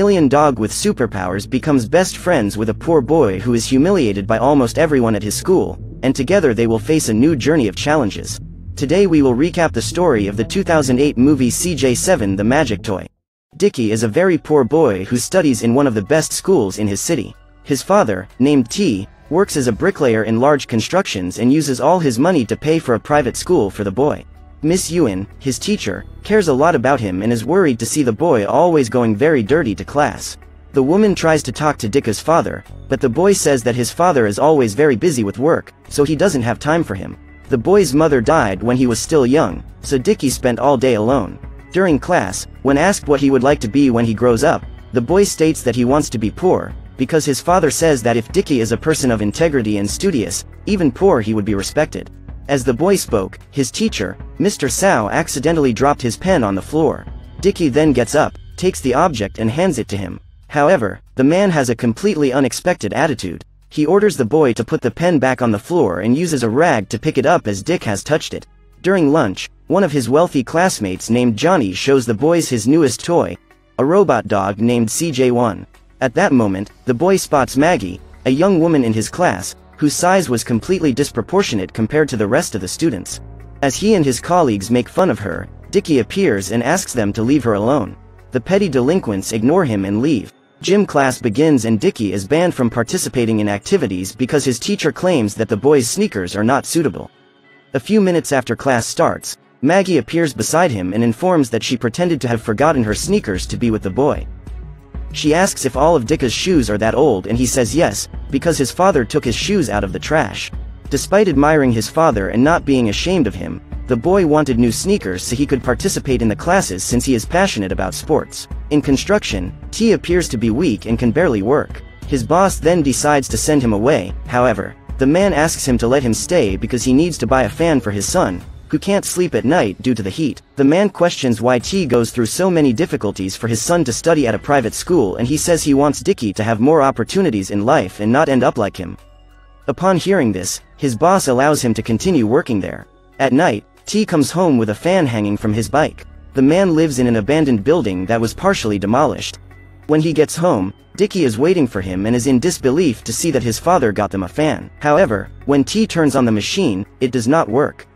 alien dog with superpowers becomes best friends with a poor boy who is humiliated by almost everyone at his school, and together they will face a new journey of challenges. Today we will recap the story of the 2008 movie CJ7 The Magic Toy. Dicky is a very poor boy who studies in one of the best schools in his city. His father, named T, works as a bricklayer in large constructions and uses all his money to pay for a private school for the boy. Miss Ewan, his teacher, cares a lot about him and is worried to see the boy always going very dirty to class. The woman tries to talk to Dicky's father, but the boy says that his father is always very busy with work, so he doesn't have time for him. The boy's mother died when he was still young, so Dicky spent all day alone. During class, when asked what he would like to be when he grows up, the boy states that he wants to be poor, because his father says that if Dicky is a person of integrity and studious, even poor he would be respected. As the boy spoke, his teacher, Mr. Sow, accidentally dropped his pen on the floor. Dicky then gets up, takes the object and hands it to him. However, the man has a completely unexpected attitude. He orders the boy to put the pen back on the floor and uses a rag to pick it up as Dick has touched it. During lunch, one of his wealthy classmates named Johnny shows the boys his newest toy, a robot dog named CJ1. At that moment, the boy spots Maggie, a young woman in his class, whose size was completely disproportionate compared to the rest of the students. As he and his colleagues make fun of her, Dicky appears and asks them to leave her alone. The petty delinquents ignore him and leave. Gym class begins and Dicky is banned from participating in activities because his teacher claims that the boy's sneakers are not suitable. A few minutes after class starts, Maggie appears beside him and informs that she pretended to have forgotten her sneakers to be with the boy. She asks if all of Dicky's shoes are that old and he says yes, because his father took his shoes out of the trash. Despite admiring his father and not being ashamed of him, the boy wanted new sneakers so he could participate in the classes since he is passionate about sports. In construction, T appears to be weak and can barely work. His boss then decides to send him away. However, the man asks him to let him stay because he needs to buy a fan for his son, who can't sleep at night due to the heat. The man questions why T goes through so many difficulties for his son to study at a private school, and he says he wants Dicky to have more opportunities in life and not end up like him. Upon hearing this, his boss allows him to continue working there. At night, T comes home with a fan hanging from his bike. The man lives in an abandoned building that was partially demolished. When he gets home, Dicky is waiting for him and is in disbelief to see that his father got them a fan. However, when T turns on the machine, it does not work.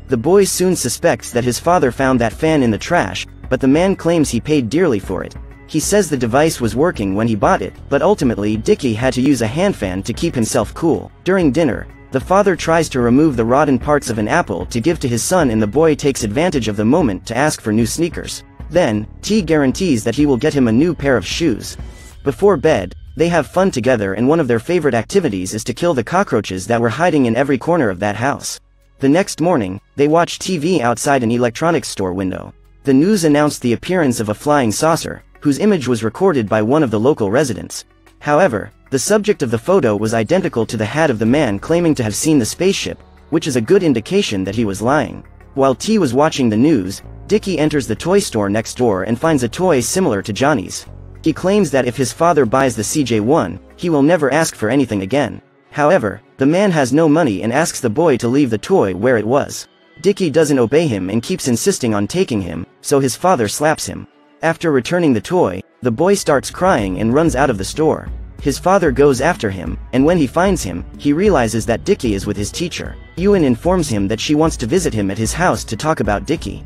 The boy soon suspects that his father found that fan in the trash, but the man claims he paid dearly for it. He says the device was working when he bought it, but ultimately Dicky had to use a hand fan to keep himself cool. During dinner, the father tries to remove the rotten parts of an apple to give to his son, and the boy takes advantage of the moment to ask for new sneakers. Then, T guarantees that he will get him a new pair of shoes. Before bed, they have fun together, and one of their favorite activities is to kill the cockroaches that were hiding in every corner of that house. The next morning, they watch TV outside an electronics store window. The news announced the appearance of a flying saucer, whose image was recorded by one of the local residents. However, the subject of the photo was identical to the hat of the man claiming to have seen the spaceship, which is a good indication that he was lying. While T was watching the news, Dicky enters the toy store next door and finds a toy similar to Johnny's. He claims that if his father buys the CJ1, he will never ask for anything again. However, the man has no money and asks the boy to leave the toy where it was. Dicky doesn't obey him and keeps insisting on taking him, so his father slaps him. After returning the toy, the boy starts crying and runs out of the store. His father goes after him, and when he finds him, he realizes that Dicky is with his teacher. Ewan informs him that she wants to visit him at his house to talk about Dicky,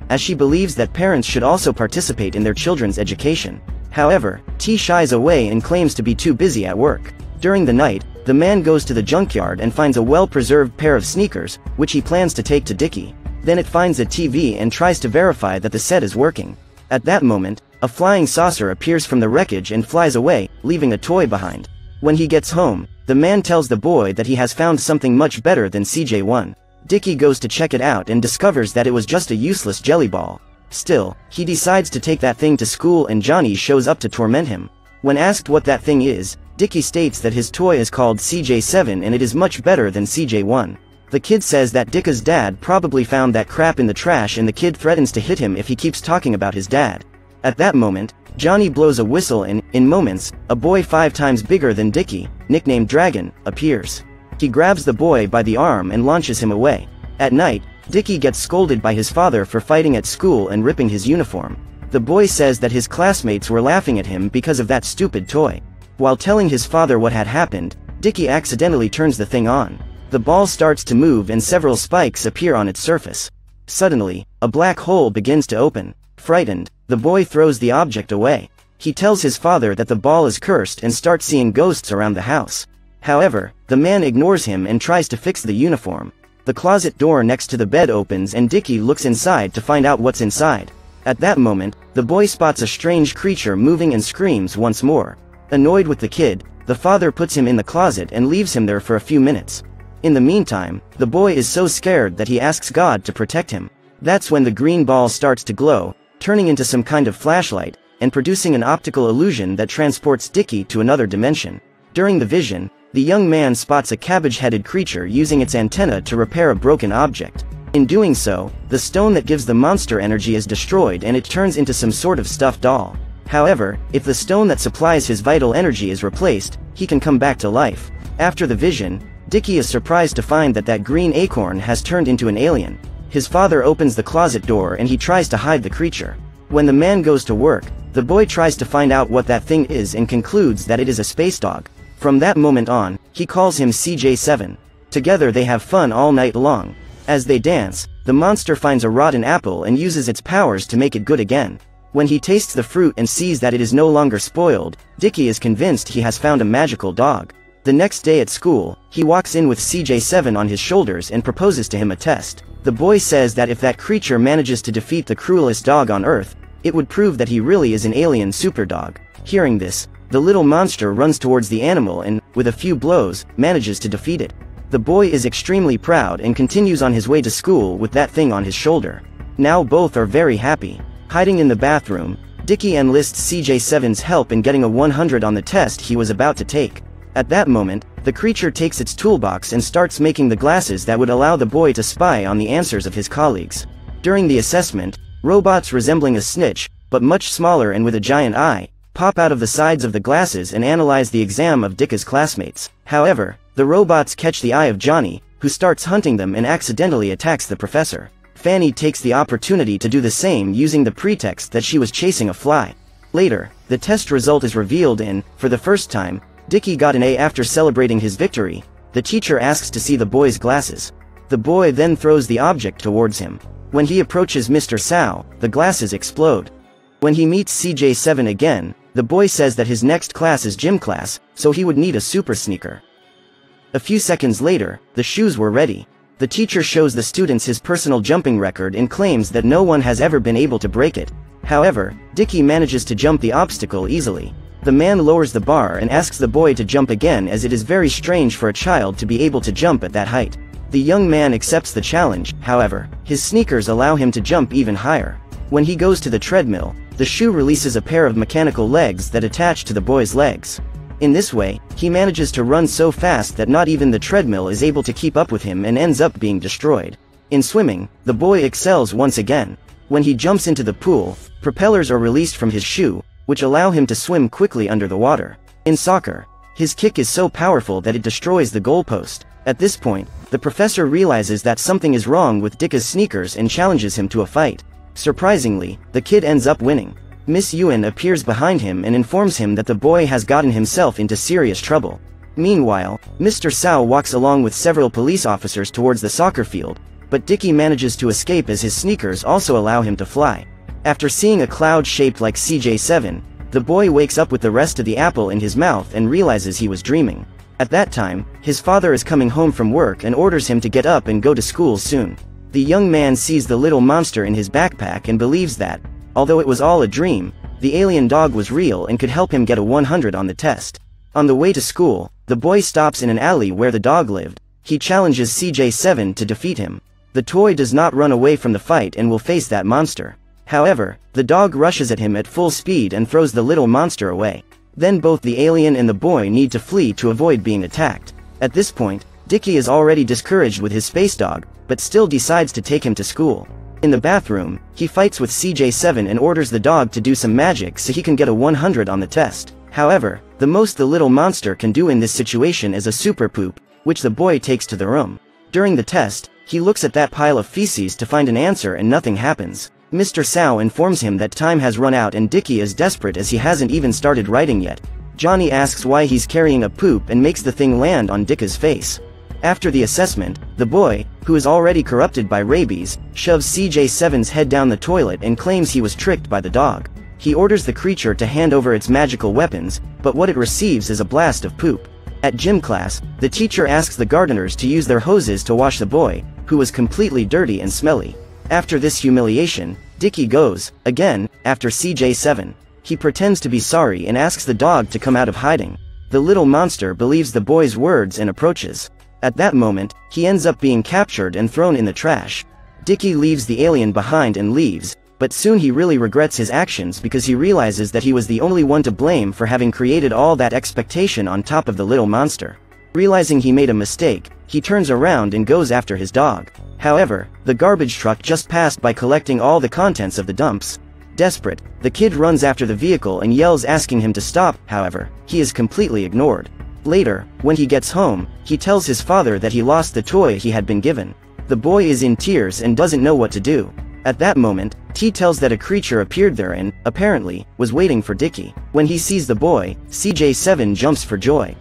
as she believes that parents should also participate in their children's education. However, T shies away and claims to be too busy at work. During the night, the man goes to the junkyard and finds a well-preserved pair of sneakers, which he plans to take to Dicky. Then it finds a TV and tries to verify that the set is working. At that moment, a flying saucer appears from the wreckage and flies away, leaving a toy behind. When he gets home, the man tells the boy that he has found something much better than CJ1. Dicky goes to check it out and discovers that it was just a useless jelly ball. Still, he decides to take that thing to school, and Johnny shows up to torment him. When asked what that thing is, Dicky states that his toy is called CJ7 and it is much better than CJ1. The kid says that Dicky's dad probably found that crap in the trash, and the kid threatens to hit him if he keeps talking about his dad. At that moment, Johnny blows a whistle and, in moments, a boy 5 times bigger than Dicky, nicknamed Dragon, appears. He grabs the boy by the arm and launches him away. At night, Dicky gets scolded by his father for fighting at school and ripping his uniform. The boy says that his classmates were laughing at him because of that stupid toy. While telling his father what had happened, Dicky accidentally turns the thing on. The ball starts to move and several spikes appear on its surface. Suddenly, a black hole begins to open. Frightened, the boy throws the object away. He tells his father that the ball is cursed and starts seeing ghosts around the house. However, the man ignores him and tries to fix the uniform. The closet door next to the bed opens and Dicky looks inside to find out what's inside. At that moment, the boy spots a strange creature moving and screams once more. Annoyed with the kid, the father puts him in the closet and leaves him there for a few minutes. In the meantime, the boy is so scared that he asks God to protect him. That's when the green ball starts to glow, turning into some kind of flashlight, and producing an optical illusion that transports Dicky to another dimension. During the vision, the young man spots a cabbage-headed creature using its antenna to repair a broken object. In doing so, the stone that gives the monster energy is destroyed and it turns into some sort of stuffed doll. However, if the stone that supplies his vital energy is replaced, he can come back to life. After the vision, Dicky is surprised to find that that green acorn has turned into an alien. His father opens the closet door and he tries to hide the creature. When the man goes to work, the boy tries to find out what that thing is and concludes that it is a space dog. From that moment on, he calls him CJ7. Together they have fun all night long. As they dance, the monster finds a rotten apple and uses its powers to make it good again. When he tastes the fruit and sees that it is no longer spoiled, Dicky is convinced he has found a magical dog. The next day at school, he walks in with CJ7 on his shoulders and proposes to him a test. The boy says that if that creature manages to defeat the cruelest dog on Earth, it would prove that he really is an alien superdog. Hearing this, the little monster runs towards the animal and, with a few blows, manages to defeat it. The boy is extremely proud and continues on his way to school with that thing on his shoulder. Now both are very happy. Hiding in the bathroom, Dicky enlists CJ7's help in getting a 100 on the test he was about to take. At that moment, the creature takes its toolbox and starts making the glasses that would allow the boy to spy on the answers of his colleagues. During the assessment, robots resembling a snitch, but much smaller and with a giant eye, pop out of the sides of the glasses and analyze the exam of Dicky's classmates. However, the robots catch the eye of Johnny, who starts hunting them and accidentally attacks the professor. Fanny takes the opportunity to do the same using the pretext that she was chasing a fly. Later, the test result is revealed and, for the first time, Dicky got an A after celebrating his victory. The teacher asks to see the boy's glasses. The boy then throws the object towards him. When he approaches Mr. Sao, the glasses explode. When he meets CJ7 again, the boy says that his next class is gym class, so he would need a super sneaker. A few seconds later, the shoes were ready. The teacher shows the students his personal jumping record and claims that no one has ever been able to break it. However, Dicky manages to jump the obstacle easily. The man lowers the bar and asks the boy to jump again as it is very strange for a child to be able to jump at that height. The young man accepts the challenge, however, his sneakers allow him to jump even higher. When he goes to the treadmill, the shoe releases a pair of mechanical legs that attach to the boy's legs. In this way, he manages to run so fast that not even the treadmill is able to keep up with him and ends up being destroyed. In swimming, the boy excels once again. When he jumps into the pool, propellers are released from his shoe, which allow him to swim quickly under the water. In soccer, his kick is so powerful that it destroys the goalpost. At this point, the professor realizes that something is wrong with Dicky's sneakers and challenges him to a fight. Surprisingly, the kid ends up winning. Miss Yuen appears behind him and informs him that the boy has gotten himself into serious trouble. Meanwhile, Mr. Sao walks along with several police officers towards the soccer field, but Dicky manages to escape as his sneakers also allow him to fly. After seeing a cloud shaped like CJ7, the boy wakes up with the rest of the apple in his mouth and realizes he was dreaming. At that time, his father is coming home from work and orders him to get up and go to school soon. The young man sees the little monster in his backpack and believes that, although it was all a dream, the alien dog was real and could help him get a 100 on the test. On the way to school, the boy stops in an alley where the dog lived. He challenges CJ7 to defeat him. The toy does not run away from the fight and will face that monster. However, the dog rushes at him at full speed and throws the little monster away. Then both the alien and the boy need to flee to avoid being attacked. At this point, Dicky is already discouraged with his space dog, but still decides to take him to school. In the bathroom, he fights with CJ7 and orders the dog to do some magic so he can get a 100 on the test. However, the most the little monster can do in this situation is a super poop, which the boy takes to the room. During the test, he looks at that pile of feces to find an answer and nothing happens. Mr. Sao informs him that time has run out and Dicky is desperate as he hasn't even started writing yet. Johnny asks why he's carrying a poop and makes the thing land on Dicky's face. After the assessment, the boy, who is already corrupted by rabies, shoves CJ7's head down the toilet and claims he was tricked by the dog. He orders the creature to hand over its magical weapons, but what it receives is a blast of poop. At gym class, the teacher asks the gardeners to use their hoses to wash the boy, who was completely dirty and smelly. After this humiliation, Dicky goes, again, after CJ7. He pretends to be sorry and asks the dog to come out of hiding. The little monster believes the boy's words and approaches. At that moment, he ends up being captured and thrown in the trash. Dicky leaves the alien behind and leaves, but soon he really regrets his actions because he realizes that he was the only one to blame for having created all that expectation on top of the little monster. Realizing he made a mistake, he turns around and goes after his dog. However, the garbage truck just passed by collecting all the contents of the dumps. Desperate, the kid runs after the vehicle and yells asking him to stop. However, he is completely ignored. Later, when he gets home, he tells his father that he lost the toy he had been given. The boy is in tears and doesn't know what to do. At that moment, T tells that a creature appeared there and, apparently, was waiting for Dicky. When he sees the boy, CJ7 jumps for joy.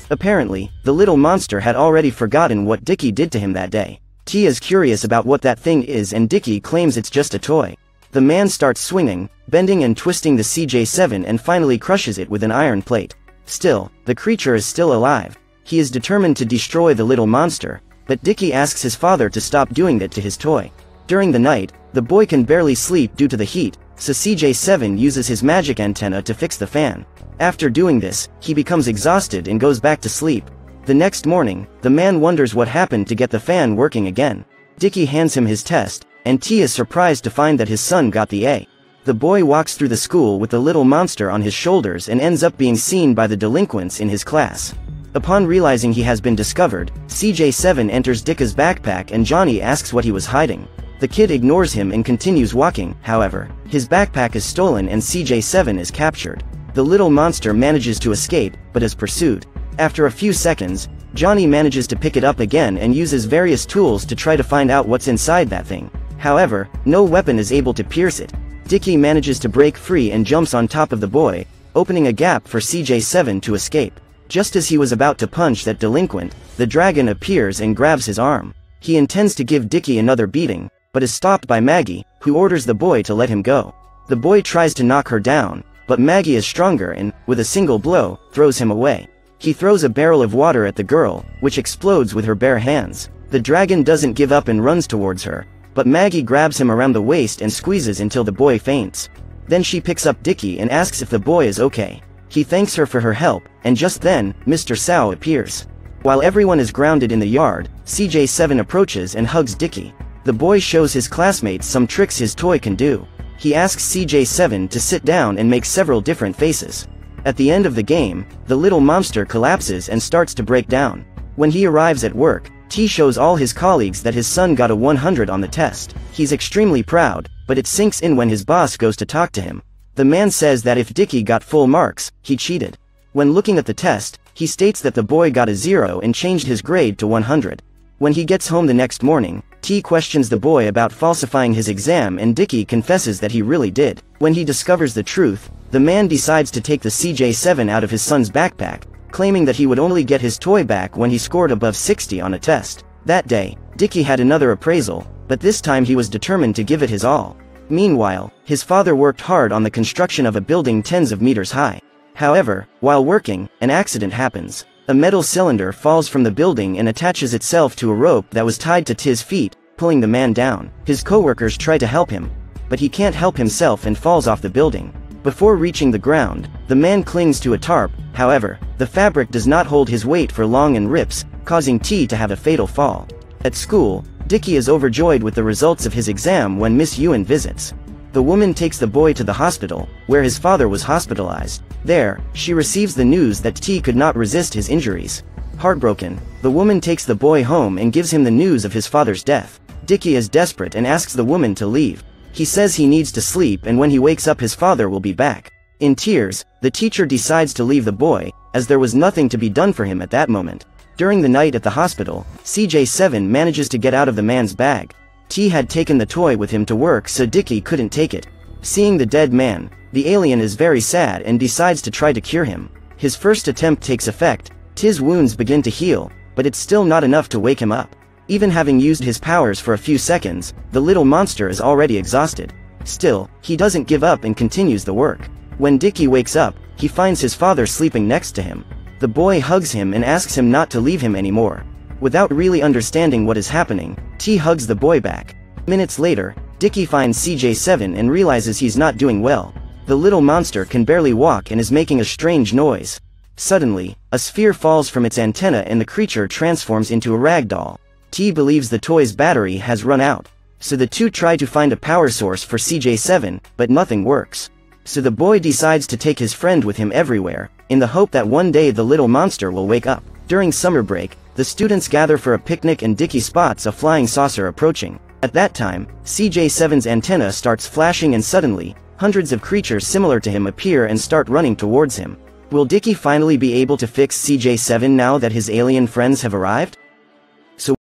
Apparently, the little monster had already forgotten what Dicky did to him that day. T is curious about what that thing is and Dicky claims it's just a toy. The man starts swinging, bending and twisting the CJ7 and finally crushes it with an iron plate. Still, the creature is still alive. He is determined to destroy the little monster, but Dicky asks his father to stop doing that to his toy. During the night, the boy can barely sleep due to the heat, so CJ7 uses his magic antenna to fix the fan. After doing this, he becomes exhausted and goes back to sleep. The next morning, the man wonders what happened to get the fan working again. Dicky hands him his test, and T is surprised to find that his son got the A. The boy walks through the school with the little monster on his shoulders and ends up being seen by the delinquents in his class. Upon realizing he has been discovered, CJ7 enters Dicky's backpack and Johnny asks what he was hiding. The kid ignores him and continues walking. However, his backpack is stolen and CJ7 is captured. The little monster manages to escape, but is pursued. After a few seconds, Johnny manages to pick it up again and uses various tools to try to find out what's inside that thing. However, no weapon is able to pierce it. Dicky manages to break free and jumps on top of the boy, opening a gap for CJ7 to escape. Just as he was about to punch that delinquent, the dragon appears and grabs his arm. He intends to give Dicky another beating, but is stopped by Maggie, who orders the boy to let him go. The boy tries to knock her down, but Maggie is stronger and, with a single blow, throws him away. He throws a barrel of water at the girl, which explodes with her bare hands. The dragon doesn't give up and runs towards her, but Maggie grabs him around the waist and squeezes until the boy faints. Then she picks up Dicky and asks if the boy is okay. He thanks her for her help, and just then, Mr. Sao appears. While everyone is grounded in the yard, CJ7 approaches and hugs Dicky. The boy shows his classmates some tricks his toy can do. He asks CJ7 to sit down and make several different faces. At the end of the game, the little monster collapses and starts to break down. When he arrives at work, T shows all his colleagues that his son got a 100 on the test. He's extremely proud, but it sinks in when his boss goes to talk to him. The man says that if Dicky got full marks, he cheated. When looking at the test, he states that the boy got a 0 and changed his grade to 100. When he gets home the next morning, T questions the boy about falsifying his exam and Dicky confesses that he really did. When he discovers the truth, the man decides to take the CJ7 out of his son's backpack, claiming that he would only get his toy back when he scored above 60 on a test. That day, Dicky had another appraisal, but this time he was determined to give it his all. Meanwhile, his father worked hard on the construction of a building tens of meters high. However, while working, an accident happens. A metal cylinder falls from the building and attaches itself to a rope that was tied to T's feet, pulling the man down. His coworkers try to help him, but he can't help himself and falls off the building. Before reaching the ground, the man clings to a tarp. However, the fabric does not hold his weight for long and rips, causing T to have a fatal fall. At school, Dicky is overjoyed with the results of his exam when Miss Yuen visits. The woman takes the boy to the hospital, where his father was hospitalized. There, she receives the news that T could not resist his injuries. Heartbroken, the woman takes the boy home and gives him the news of his father's death. Dicky is desperate and asks the woman to leave. He says he needs to sleep and when he wakes up his father will be back. In tears, the teacher decides to leave the boy, as there was nothing to be done for him at that moment. During the night at the hospital, CJ7 manages to get out of the man's bag. T had taken the toy with him to work so Dicky couldn't take it. Seeing the dead man, the alien is very sad and decides to try to cure him. His first attempt takes effect, T's wounds begin to heal, but it's still not enough to wake him up. Even having used his powers for a few seconds, the little monster is already exhausted. Still, he doesn't give up and continues the work. When Dicky wakes up, he finds his father sleeping next to him. The boy hugs him and asks him not to leave him anymore. Without really understanding what is happening, T hugs the boy back. Minutes later, Dicky finds CJ7 and realizes he's not doing well. The little monster can barely walk and is making a strange noise. Suddenly, a sphere falls from its antenna and the creature transforms into a rag doll. T believes the toy's battery has run out. So the two try to find a power source for CJ7, but nothing works. So the boy decides to take his friend with him everywhere, in the hope that one day the little monster will wake up. During summer break, the students gather for a picnic and Dicky spots a flying saucer approaching. At that time, CJ7's antenna starts flashing and suddenly, hundreds of creatures similar to him appear and start running towards him. Will Dicky finally be able to fix CJ7 now that his alien friends have arrived?